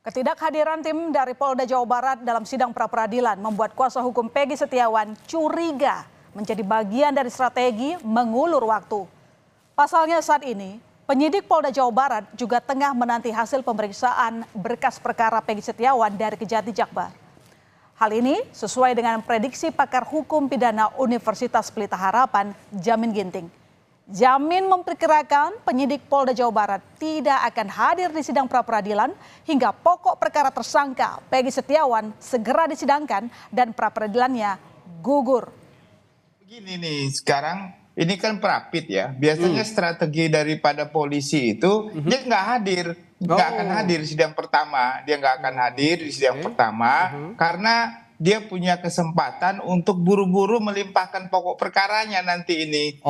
Ketidakhadiran tim dari Polda Jawa Barat dalam sidang pra-peradilan membuat kuasa hukum Peggy Setiawan curiga menjadi bagian dari strategi mengulur waktu. Pasalnya saat ini, penyidik Polda Jawa Barat juga tengah menanti hasil pemeriksaan berkas perkara Peggy Setiawan dari Kejati Jakbar. Hal ini sesuai dengan prediksi pakar hukum pidana Universitas Pelita Harapan, Jamin Ginting. Jamin memperkirakan penyidik Polda Jawa Barat tidak akan hadir di sidang pra-peradilan hingga pokok perkara tersangka Peggy Setiawan segera disidangkan dan pra-peradilannya gugur. Begini nih, sekarang ini kan Prapit ya. Biasanya strategi daripada polisi itu dia nggak hadir, nggak akan hadir di sidang pertama. Dia nggak akan hadir di sidang pertama karena dia punya kesempatan untuk buru-buru melimpahkan pokok perkaranya nanti ini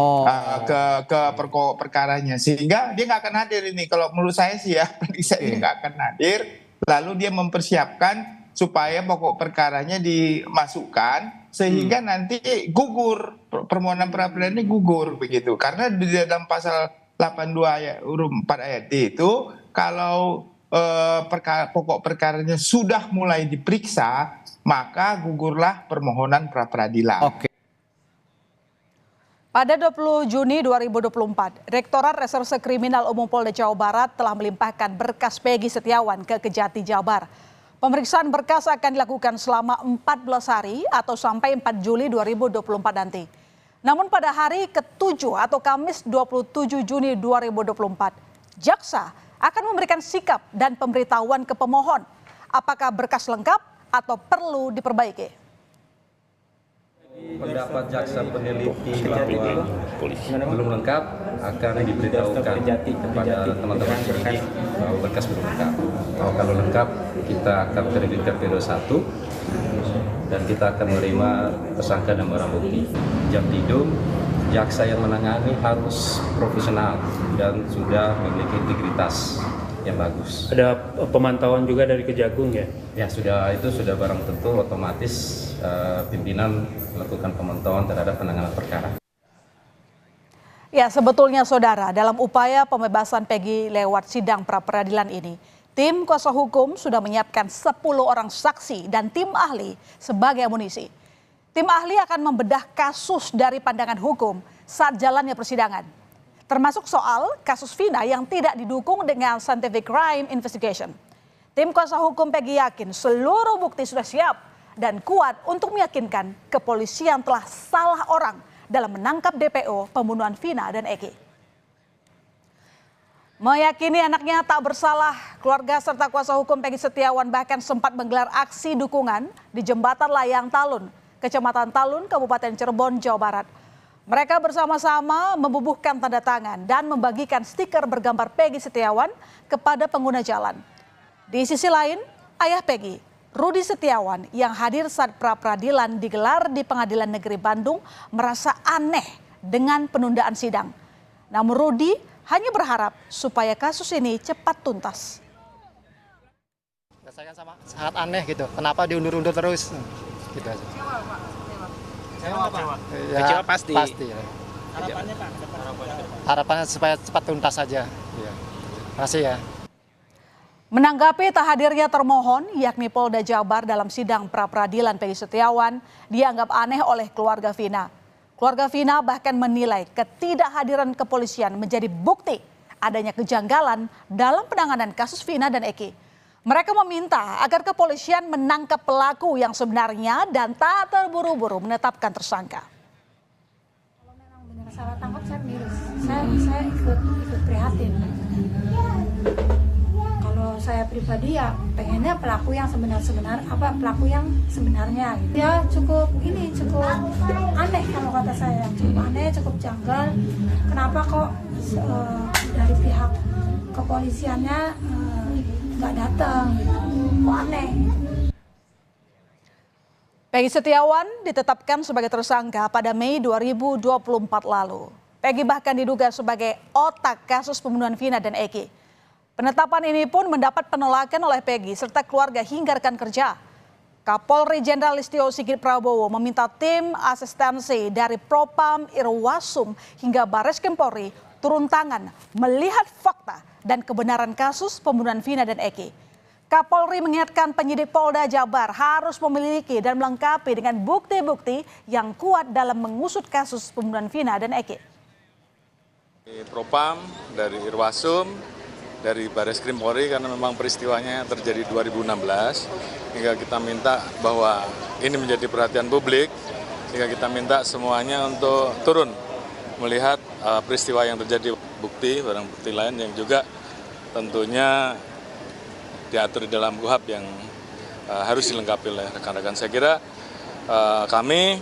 ke pokok perkaranya, sehingga dia nggak akan hadir ini. Kalau menurut saya sih ya, saya nggak akan hadir. Lalu dia mempersiapkan supaya pokok perkaranya dimasukkan sehingga nanti gugur, permohonan pra-peradilan ini gugur begitu. Karena di dalam pasal 82 ayat huruf 4 ayat D itu kalau pokok perkaranya sudah mulai diperiksa, maka gugurlah permohonan pra-peradilan. Oke. Pada 20 Juni 2024, Direktorat Reserse Kriminal Umum Polda Jawa Barat telah melimpahkan berkas Peggy Setiawan ke Kejati Jakbar. Pemeriksaan berkas akan dilakukan selama 14 hari atau sampai 4 Juli 2024 nanti. Namun pada hari ke-7 atau Kamis 27 Juni 2024, jaksa akan memberikan sikap dan pemberitahuan ke pemohon apakah berkas lengkap atau perlu diperbaiki. Pendapat jaksa peneliti bahwa belum lengkap akan diberitahukan kepada teman-teman penyidik bahwa berkas belum lengkap. Kalau lengkap kita akan terbitkan periode 1 dan kita akan menerima tersangka dan barang bukti. Jam tidur, jaksa yang menangani harus profesional dan sudah memiliki integritas yang bagus. Ada pemantauan juga dari Kejagung ya? Ya itu sudah barang tentu otomatis pimpinan melakukan pemantauan terhadap penanganan perkara. Ya, sebetulnya saudara, dalam upaya pembebasan Peggy lewat sidang pra-peradilan ini, tim kuasa hukum sudah menyiapkan 10 orang saksi dan tim ahli sebagai amunisi. Tim ahli akan membedah kasus dari pandangan hukum saat jalannya persidangan, termasuk soal kasus Vina yang tidak didukung dengan scientific crime investigation. Tim kuasa hukum Peggy yakin seluruh bukti sudah siap dan kuat untuk meyakinkan kepolisian telah salah orang dalam menangkap DPO pembunuhan Vina dan Eki. Meyakini anaknya tak bersalah, keluarga serta kuasa hukum Peggy Setiawan bahkan sempat menggelar aksi dukungan di Jembatan Layang Talun, Kecamatan Talun, Kabupaten Cirebon, Jawa Barat. Mereka bersama-sama membubuhkan tanda tangan dan membagikan stiker bergambar Peggy Setiawan kepada pengguna jalan. Di sisi lain, ayah Peggy, Rudi Setiawan, yang hadir saat pra-peradilan digelar di Pengadilan Negeri Bandung merasa aneh dengan penundaan sidang. Namun Rudi hanya berharap supaya kasus ini cepat tuntas. Saya kan sangat aneh gitu, kenapa diundur-undur terus? Gitu aja. Kecewa pasti. Ya. Harapannya Pak? Harapannya supaya cepat tuntas saja. Ya. Terima kasih ya. Menanggapi tak hadirnya termohon, yakni Polda Jabar dalam sidang pra-peradilan Peggy Setiawan, dianggap aneh oleh keluarga Vina. Keluarga Vina bahkan menilai ketidakhadiran kepolisian menjadi bukti adanya kejanggalan dalam penanganan kasus Vina dan Eki. Mereka meminta agar kepolisian menangkap pelaku yang sebenarnya dan tak terburu-buru menetapkan tersangka. Kalau memang benar salah tangkap, saya miris. Saya ikut prihatin. Kalau saya pribadi ya pengennya pelaku yang pelaku yang sebenarnya. Gitu. Ya cukup aneh kalau kata saya, cukup aneh, cukup janggal. Kenapa kok dari pihak kepolisiannya nggak datang, kok aneh. Peggy Setiawan ditetapkan sebagai tersangka pada Mei 2024 lalu. Peggy bahkan diduga sebagai otak kasus pembunuhan Vina dan Eki. Penetapan ini pun mendapat penolakan oleh Peggy serta keluarga hingga rekan kerja. Kapolri Jenderal Listio Sigit Prabowo meminta tim asistensi dari Propam Irwasum hingga Barreskrim Polri turun tangan melihat fakta dan kebenaran kasus pembunuhan Vina dan Eki. Kapolri mengingatkan penyidik Polda Jabar harus memiliki dan melengkapi dengan bukti-bukti yang kuat dalam mengusut kasus pembunuhan Vina dan Eki. Propam, dari Irwasum, dari Barreskrim Polri karena memang peristiwanya terjadi 2016, hingga kita minta bahwa ini menjadi perhatian publik, hingga kita minta semuanya untuk turun melihat peristiwa yang terjadi, bukti, barang bukti lain yang juga tentunya diatur di dalam KUHP yang harus dilengkapi oleh rekan-rekan. Saya kira kami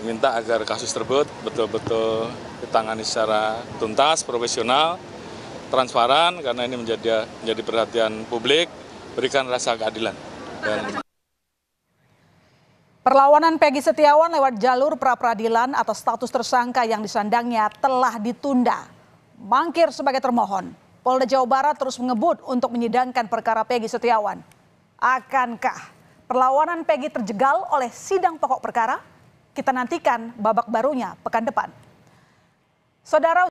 minta agar kasus tersebut betul-betul ditangani secara tuntas, profesional, transparan, karena ini menjadi perhatian publik, berikan rasa keadilan. Perlawanan Peggy Setiawan lewat jalur pra-peradilan atas status tersangka yang disandangnya telah ditunda. Mangkir sebagai termohon, Polda Jawa Barat terus mengebut untuk menyidangkan perkara Peggy Setiawan. Akankah perlawanan Peggy terjegal oleh sidang pokok perkara? Kita nantikan babak barunya pekan depan. Saudara,